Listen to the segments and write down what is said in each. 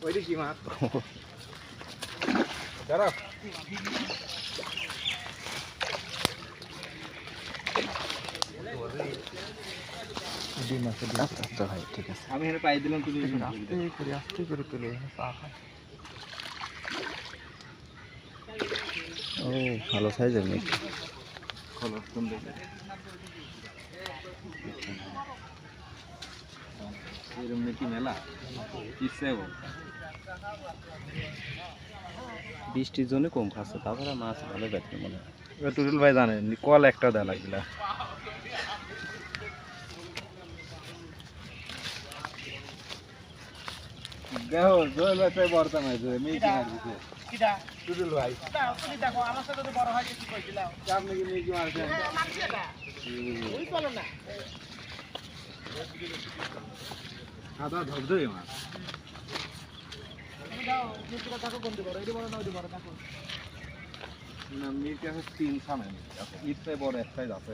ওইটা কি মাছ দাঁড়াও আচ্ছা ভাই ঠিক আছে আমি এখানে পাই দিলাম তুমি আস্তে করে তুলে চা খাই ও ভালো সাইজের মেঘ খোলো সুন্দর এরকম নাকি মেলা ইচ্ছে বৃষ্টির জন্য কম খাচ্ছে তারপরে মাছ ভালো ব্যথা মনে হয় টুটুল ভাই জানেন কল একটা দেওয়া লাগছিল দেখো জয় ভাই বর্তা নাই যে মেয়ে কিনা দিছে কিটা টুটুল ভাই তুমি দেখো আমার সাথে তো বড় হয় কি কইছিলাম আপনি কি মেয়ে কি মারছেন মারছি এটা ওই চলো না আদা ধবধবে মাছ তুমি দাও মিটটা দেখো কোন দিকে বড় এই বড় না ওই বড় দেখো না মিটটা হচ্ছে তিন সামনে আছে ইটতে বড় এক সাইজ আছে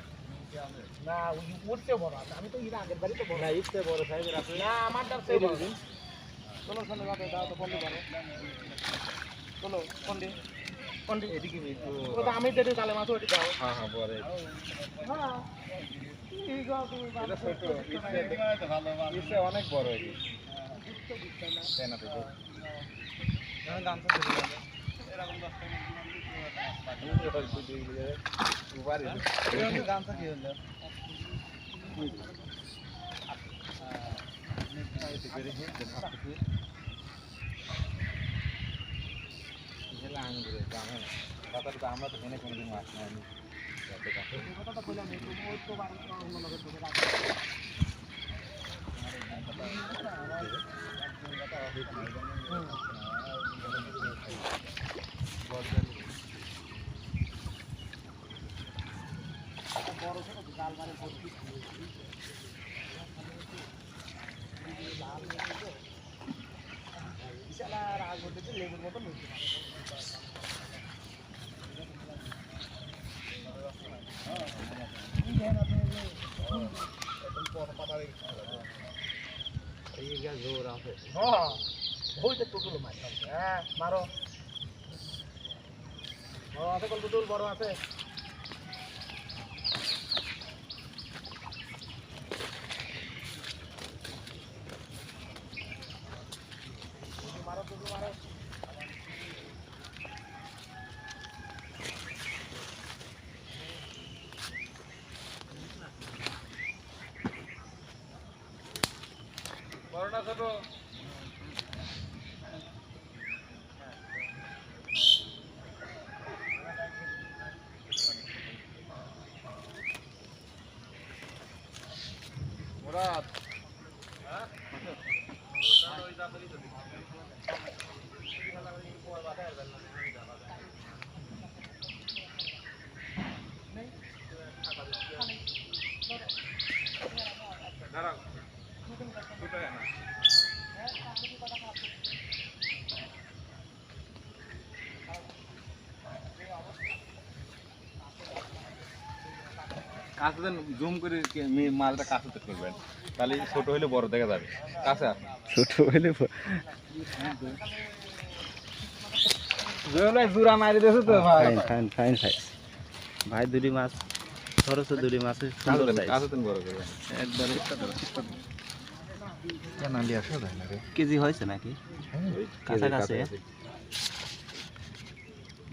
না ওই উঠতে বড় আছে আমি তো এর আগের বাড়ি তো বড় না ইটতে বড় সাইজের আছে না আমার দাও বড় চলো চলো দাও দাও তো কোন দিকে চলো কোন দিকে এদিকে ও তো আমি যেতে কালে মাছ ওইটা দাও হ্যাঁ হ্যাঁ বড় হ্যাঁ এই গাও তুমি এটা ছোট ইটতে ভালো মাছ ইটতে অনেক বড় এই কেন তো না গামছা দিয়ে দাও এরকম 10 টাকা গামছা কি হলো আমরা তো এখানে কোনোদিন মাছ নেয়নি কথাটা বললাম ওই তো অন্য লোকের চোখে রাখা বড় ছোট জাল মারে ভর্তি বিশাল আর আগ হতে লেবুর মতো নদী জোর আছে হ্যাঁ ওইটা টুটুল মাছ হ্যাঁ মারো বড় আছে কোন টুটুল বড় আছে মারো টুটুল মারো বড় না ছোট মুরাদ হ্যাঁ ওই যাবেই তো দাঁড়াও দুটো না কাছে জুম করে মালটা কাছে করবেন তাহলে ছোট হইলে বড় দেখা যাবে কাছে ছোট হইলে জোড়া মারি দিয়েছে তো ভাই ফাইন ফাইন ফাইন ভাই দুটি মাছ ধরেছে দুটি মাছের সুন্দর সাইজ কাছে তুমি বড় করবে একবারে কেন আলি আসা যায় না রে কেজি হয়েছে নাকি কাছাকাছি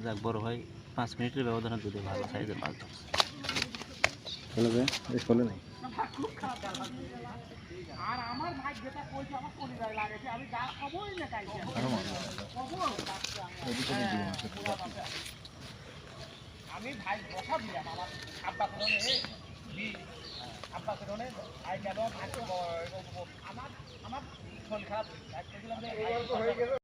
যাক বড় ভাই 5 মিনিটের ব্যবধানে দুটো ভালো সাইজের মাছ ধরছে চলে যায় এই চলে নাই আর আমার ভাই যেটা কইছে আমার পরিবার লাগেছে আমি যা খবরই না কাইছে আমি ভাই বসা দিলাম আমার আব্বা কোনে আব্বা কোনে আই গেল আমার আমার শরীর খারাপ হয়ে গেছে